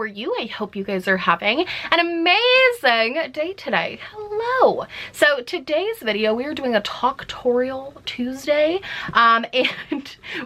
are you? I hope you guys are having an amazing day today. Hello. So today's video, we are doing a Talktorial Tuesday, and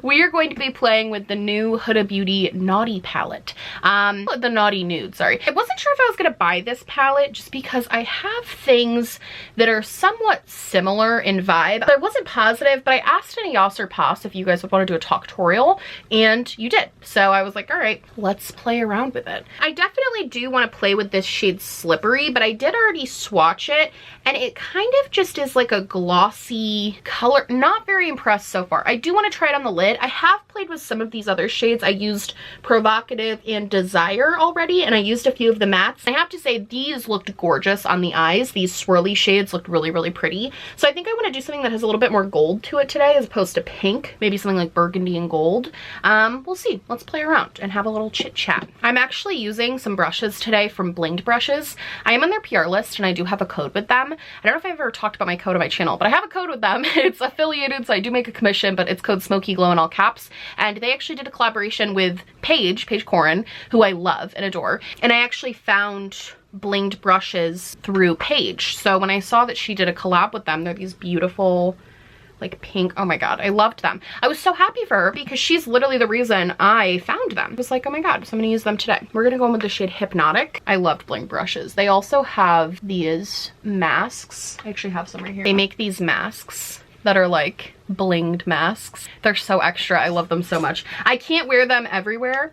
we are going to be playing with the new Huda Beauty Naughty palette. The Naughty Nude, sorry. I wasn't sure if I was gonna buy this palette just because I have things that are somewhat similar in vibe. I wasn't positive, but I asked in a Yas or Pass if you guys would want to do a Talktorial, and you did. So I was like, all right, let's play around with it. I definitely do want to play with this shade Slippery, but I did already swatch it, and it kind of just is like a glossy color. Not very impressed so far. I do want to try it on the lid. I have played with some of these other shades. I used Provocative and Desire already, and I used a few of the mattes. I have to say, these looked gorgeous on the eyes. These swirly shades looked really, really pretty. So I think I want to do something that has a little bit more gold to it today as opposed to pink. Maybe something like burgundy and gold. We'll see. Let's play around and have a little chit chat. I'm actually using some brushes today from Blinged Brushes. I am on their PR list and I do have a code with them. I don't know if I've ever talked about my code on my channel, but I have a code with them. It's affiliated, so I do make a commission, but it's code Smokey Glow in all caps. And they actually did a collaboration with Paige Corin, who I love and adore. And I actually found Blinged Brushes through Paige. So when I saw that she did a collab with them, they're these beautiful, like pink, oh my god, I loved them. I was so happy for her because she's literally the reason I found them. I was like, oh my god, so I'm gonna use them today. We're gonna go in with the shade Hypnotic. I loved Blinged Brushes. They also have these masks. I actually have some right here. They make these masks that are like blinged masks. They're so extra. I love them so much. I can't wear them everywhere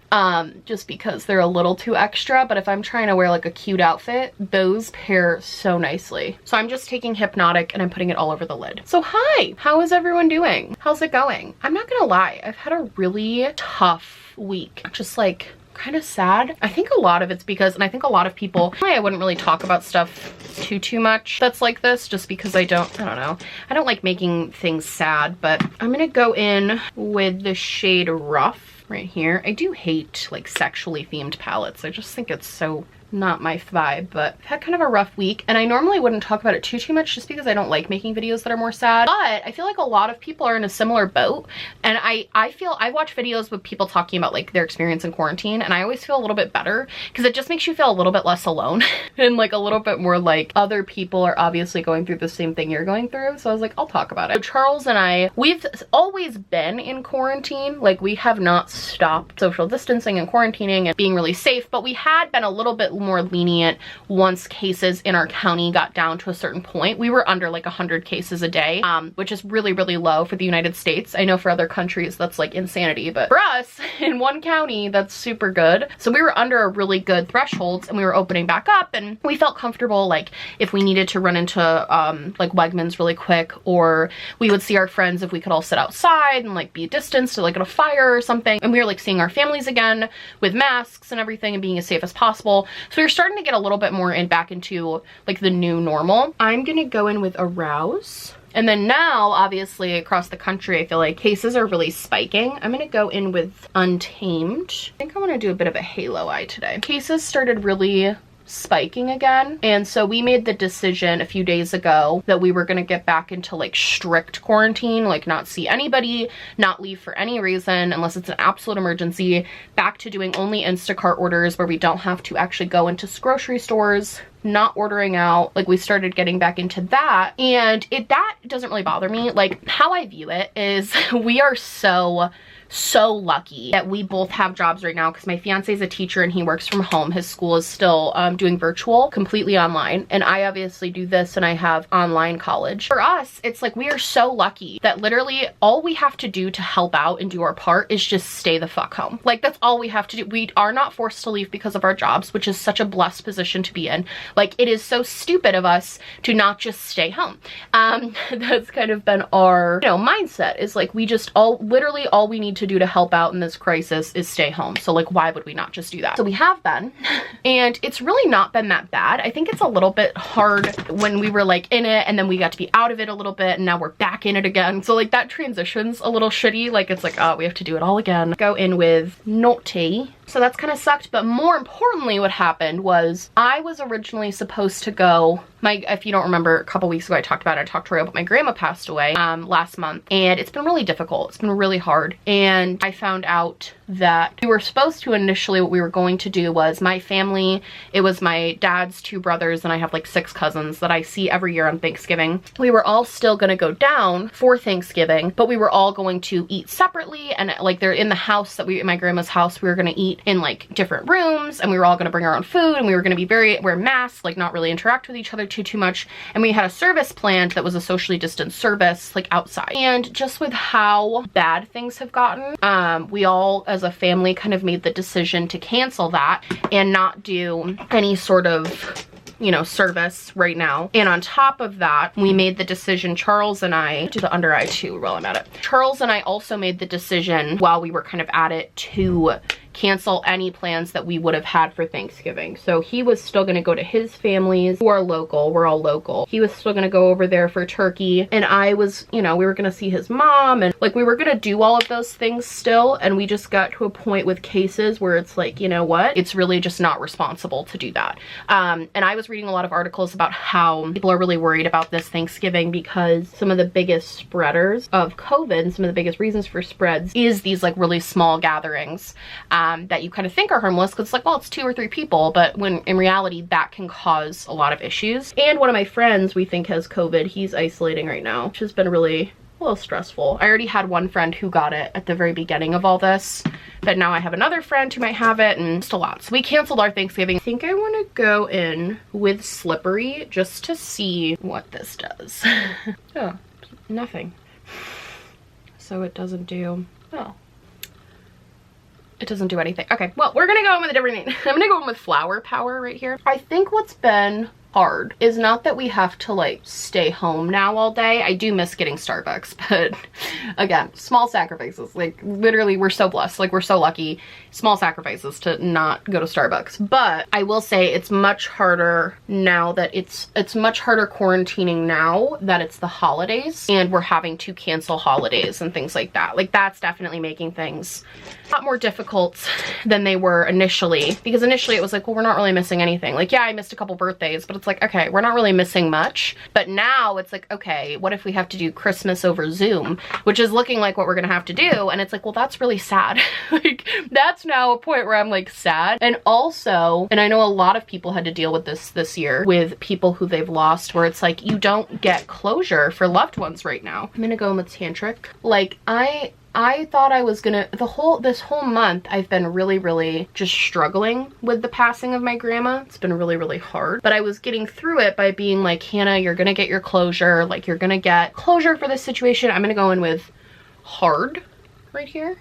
just because they're a little too extra, but if I'm trying to wear like a cute outfit, those pair so nicely. So I'm just taking Hypnotic and I'm putting it all over the lid. So hi, how is everyone doing? How's it going? I'm not gonna lie, I've had a really tough week. Just like kind of sad. I think a lot of it's because, and I think a lot of people, I wouldn't really talk about stuff too much that's like this just because I don't know. I don't like making things sad, but I'm gonna go in with the shade Rough right here. I do hate like sexually themed palettes. I just think it's so not my vibe, but I've had kind of a rough week, and I normally wouldn't talk about it too much just because I don't like making videos that are more sad, but I feel like a lot of people are in a similar boat, and I watch videos with people talking about like their experience in quarantine, and I always feel a little bit better because it just makes you feel a little bit less alone and like a little bit more like other people are obviously going through the same thing you're going through. So I was like, I'll talk about it. So Charles and I, we've always been in quarantine. Like we have not stopped social distancing and quarantining and being really safe, but we had been a little bit more lenient once cases in our county got down to a certain point. We were under like 100 cases a day, which is really, really low for the United States. I know for other countries that's like insanity, but for us in one county, that's super good. So we were under a really good thresholds and we were opening back up, and we felt comfortable like if we needed to run into like Wegmans really quick, or we would see our friends if we could all sit outside and like be distanced to like at a fire or something. And we were like seeing our families again with masks and everything and being as safe as possible. So we're starting to get a little bit more back into like the new normal. I'm gonna go in with Arouse. And then now, obviously, across the country, I feel like cases are really spiking. I'm gonna go in with Untamed. I think I wanna do a bit of a halo eye today. Cases started really spiking again, and so we made the decision a few days ago that we were going to get back into like strict quarantine, like not see anybody, not leave for any reason unless it's an absolute emergency, back to doing only Instacart orders where we don't have to actually go into grocery stores, not ordering out. Like we started getting back into that, and that doesn't really bother me. Like how I view it is we are so lucky that we both have jobs right now, because my fiance is a teacher and he works from home. His school is still doing virtual, completely online, and I obviously do this and I have online college. For us, it's like we are so lucky that literally all we have to do to help out and do our part is just stay the fuck home. Like that's all we have to do. We are not forced to leave because of our jobs, which is such a blessed position to be in. Like it is so stupid of us to not just stay home. That's kind of been our, mindset, is like we just literally all we need to do to help out in this crisis is stay home. So like why would we not just do that? So we have been, and it's really not been that bad. I think it's a little bit hard when we were like in it and then we got to be out of it a little bit and now we're back in it again. So like that transition's a little shitty. Like it's like, oh, we have to do it all again. Go in with Naughty. So that's kind of sucked, but more importantly what happened was I was originally supposed to go, if you don't remember, a couple weeks ago I talked about it, I Talktorial, but my grandma passed away last month, and it's been really difficult. It's been really hard, and I found out that we were supposed to initially, what we were going to do was my family, it was my dad's 2 brothers, and I have like 6 cousins that I see every year on Thanksgiving. We were all still gonna go down for Thanksgiving, but we were all going to eat separately, and like they're in the house that in my grandma's house, we were gonna eat in like different rooms, and we were all gonna bring our own food, and we were gonna be wear masks, like not really interact with each other too much. And we had a service planned that was a socially distanced service like outside. And just with how bad things have gotten, we all as a family kind of made the decision to cancel that and not do any sort of, you know, service right now. And on top of that, we made the decision, Charles and I, do the under eye too while I'm at it. Charles and I also made the decision while we were kind of at it to cancel any plans that we would have had for Thanksgiving. So he was still gonna go to his family's, who are local, we're all local. He was still gonna go over there for turkey, and I was, you know, we were gonna see his mom, and like we were gonna do all of those things still, and we just got to a point with cases where it's like, you know what, it's really just not responsible to do that. And I was reading a lot of articles about how people are really worried about this Thanksgiving because some of the biggest spreaders of COVID, and some of the biggest reasons for spreads is these like really small gatherings. That you kind of think are harmless because it's like, well, it's 2 or 3 people, but when in reality that can cause a lot of issues. And one of my friends we think has COVID, he's isolating right now, which has been really a little stressful. I already had one friend who got it at the very beginning of all this, but now I have another friend who might have it, and just a lot. So we canceled our Thanksgiving. I think I want to go in with Slippery just to see what this does. Oh, nothing. So it doesn't do, oh. It doesn't do anything. Okay, well, we're gonna go in with a different name. I'm gonna go in with Flower Power right here. I think what's been hard is not that we have to like stay home now all day. I do miss getting Starbucks, but again, small sacrifices. Like literally we're so blessed, like we're so lucky. Small sacrifices to not go to Starbucks. But I will say it's much harder now that it's much harder quarantining now that it's the holidays and we're having to cancel holidays and things like that. Like that's definitely making things a lot more difficult than they were initially, because initially it was like, well, we're not really missing anything. Like, yeah, I missed a couple birthdays, but it's like, okay, we're not really missing much. But now it's like, okay, what if we have to do Christmas over Zoom, which is looking like what we're gonna have to do. And it's like, well, that's really sad. Like that's now a point where I'm like sad. And also, and I know a lot of people had to deal with this year with people who they've lost, where it's like, you don't get closure for loved ones right now. I'm gonna go in with Tantric. Like I thought I was gonna, this whole month, I've been really just struggling with the passing of my grandma. It's been really hard, but I was getting through it by being like, Hannah, you're gonna get your closure. Like you're gonna get closure for this situation. I'm gonna go in with hard right here.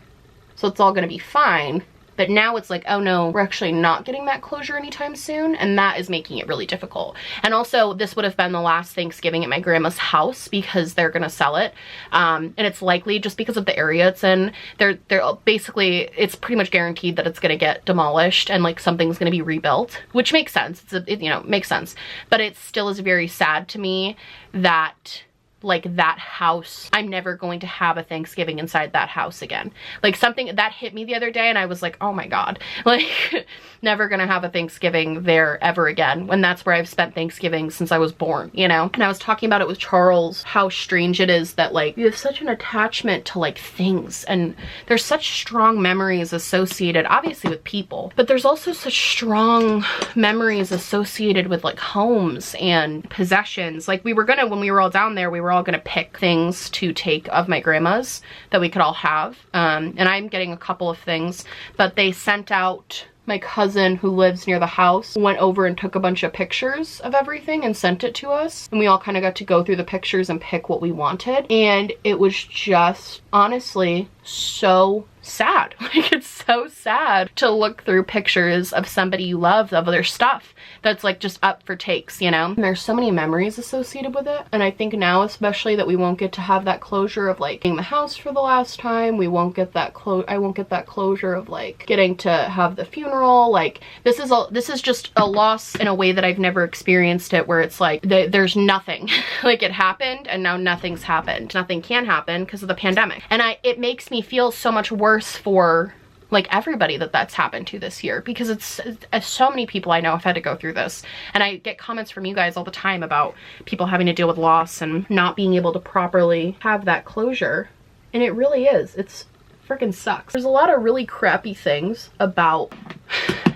So it's all gonna be fine. But now it's like, oh no, we're actually not getting that closure anytime soon. And that is making it really difficult. And also this would have been the last Thanksgiving at my grandma's house because they're gonna sell it. And it's likely just because of the area it's in, they're basically, it's pretty much guaranteed that it's gonna get demolished and like something's gonna be rebuilt, which makes sense. You know, makes sense. But it still is very sad to me that like that house, I'm never going to have a Thanksgiving inside that house again. Like something that hit me the other day and I was like, oh my God, like never gonna have a Thanksgiving there ever again, when that's where I've spent Thanksgiving since I was born, you know? And I was talking about it with Charles, how strange it is that like you have such an attachment to like things, and there's such strong memories associated obviously with people, but there's also such strong memories associated with like homes and possessions. Like we were gonna, when we were all down there, we were all gonna pick things to take of my grandma's that we could all have. And I'm getting a couple of things, but they sent out, my cousin who lives near the house went over and took a bunch of pictures of everything and sent it to us. And we all kind of got to go through the pictures and pick what we wanted. And it was just honestly so sad. Like it's so sad to look through pictures of somebody you love, of their stuff that's like just up for takes, you know? And there's so many memories associated with it. And I think now especially that we won't get to have that closure of like being the house for the last time. We won't get that I won't get that closure of like getting to have the funeral. Like this is just a loss in a way that I've never experienced it, where it's like there's nothing. Like it happened and now nothing's happened. Nothing can happen because of the pandemic. And it makes me feel so much worse for like everybody that's happened to this year, because it's so many people I know have had to go through this. And I get comments from you guys all the time about people having to deal with loss and not being able to properly have that closure. And it really is, it's freaking sucks. There's a lot of really crappy things about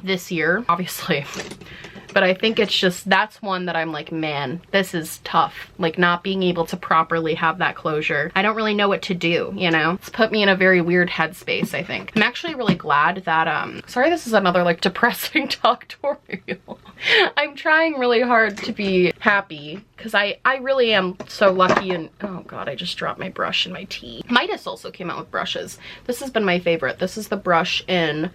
this year, obviously. But I think it's just, that's one that I'm like, man, this is tough. Like not being able to properly have that closure. I don't really know what to do, you know? It's put me in a very weird headspace, I think. I'm actually really glad that, sorry this is another like depressing Talktorial. I'm trying really hard to be happy because I really am so lucky and, oh God, I just dropped my brush in my tea. Midas also came out with brushes. This has been my favorite. This is the brush in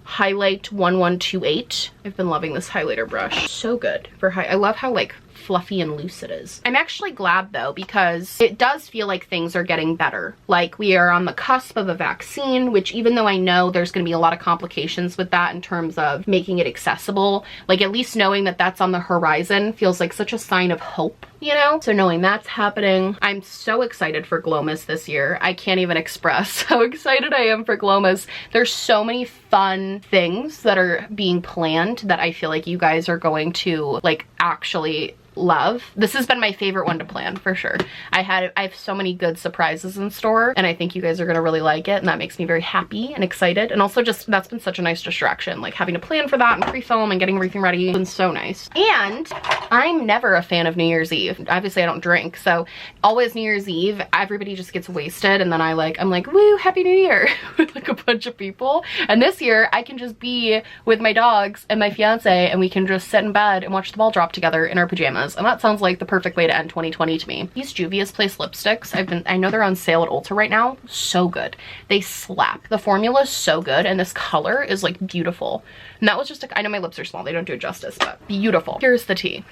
Highlight 1128. I've been loving this highlighter brush. So good for I love how like fluffy and loose it is. I'm actually glad though, because it does feel like things are getting better. Like we are on the cusp of a vaccine, which even though I know there's going to be a lot of complications with that in terms of making it accessible, like at least knowing that that's on the horizon feels like such a sign of hope, you know? So knowing that's happening, I'm so excited for Glomus this year. I can't even express how excited I am for Glomus. There's so many fun things that are being planned that I feel like you guys are going to like actually love. This has been my favorite one to plan for sure. I have so many good surprises in store and I think you guys are gonna really like it, and that makes me very happy and excited. And also just that's been such a nice distraction, like having to plan for that and pre-film and getting everything ready. It's been so nice. And I'm never a fan of New Year's Eve. Obviously I don't drink, so always New Year's Eve everybody just gets wasted and then I'm like woo, happy new year with like a bunch of people. And this year I can just be with my dogs and my fiance and we can just sit in bed and watch the ball drop together in our pajamas. And that sounds like the perfect way to end 2020 to me. These Juvia's Place lipsticks, I know they're on sale at Ulta right now. So good. They slap. The formula is so good and this color is like beautiful. And that was just I know my lips are small, they don't do it justice, but beautiful. Here's the tea.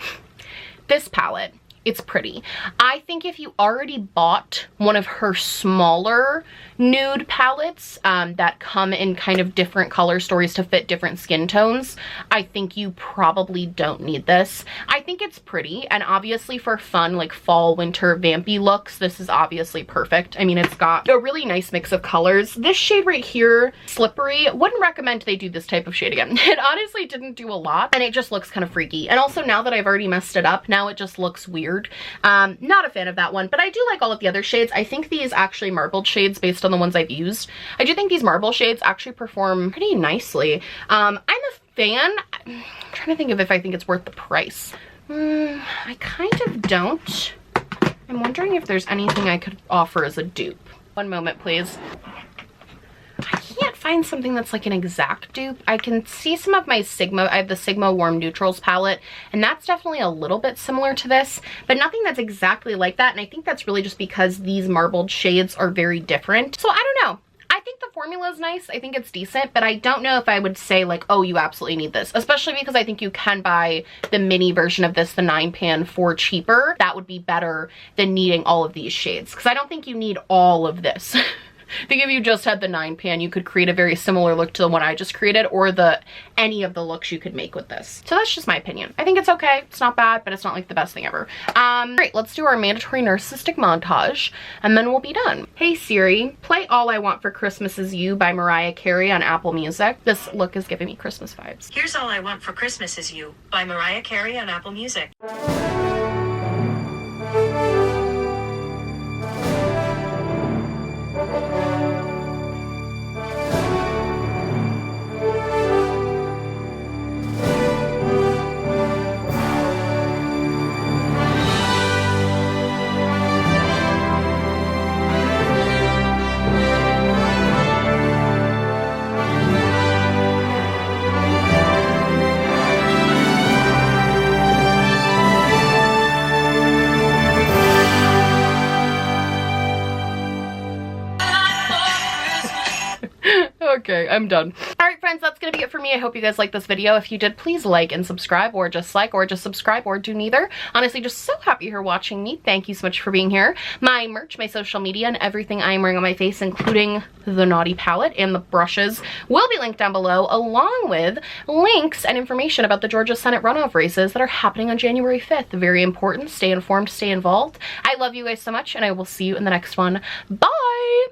This palette, it's pretty. I think if you already bought one of her smaller nude palettes that come in kind of different color stories to fit different skin tones, I think you probably don't need this. I think it's pretty, and obviously for fun like fall winter vampy looks, this is obviously perfect. I mean, it's got a really nice mix of colors. This shade right here, Slippery, wouldn't recommend they do this type of shade again. It honestly didn't do a lot and it just looks kind of freaky. And also now that I've already messed it up, now it just looks weird. Not a fan of that one, but I do like all of the other shades. I think these actually marbled shades, based on the ones I've used, I do think these marble shades actually perform pretty nicely. I'm a fan. I'm trying to think of if I think it's worth the price. I kind of don't. I'm wondering if there's anything I could offer as a dupe. One moment, please. I can't find something that's like an exact dupe. I can see some of my Sigma, I have the Sigma Warm Neutrals palette, and that's definitely a little bit similar to this, but nothing that's exactly like that. And I think that's really just because these marbled shades are very different. So I don't know. I think the formula is nice. I think it's decent, but I don't know if I would say like, oh, you absolutely need this, especially because I think you can buy the mini version of this, the 9-pan, for cheaper. That would be better than needing all of these shades, because I don't think you need all of this. I think if you just had the 9-pan, you could create a very similar look to the one I just created, or any of the looks you could make with this. So that's just my opinion. I think it's okay. It's not bad, but it's not like the best thing ever. Great, let's do our mandatory narcissistic montage, and then we'll be done. Hey Siri, play All I Want for Christmas Is You by Mariah Carey on Apple Music. This look is giving me Christmas vibes. Here's All I Want for Christmas Is You by Mariah Carey on Apple Music. Okay, I'm done. All right, friends, that's gonna be it for me. I hope you guys liked this video. If you did, please like and subscribe, or just subscribe, or do neither. Honestly, just so happy you're watching me. Thank you so much for being here. My merch, my social media, and everything I'm wearing on my face, including the Naughty palette and the brushes, will be linked down below, along with links and information about the Georgia Senate runoff races that are happening on January 5th. Very important. Stay informed, stay involved. I love you guys so much, and I will see you in the next one. Bye!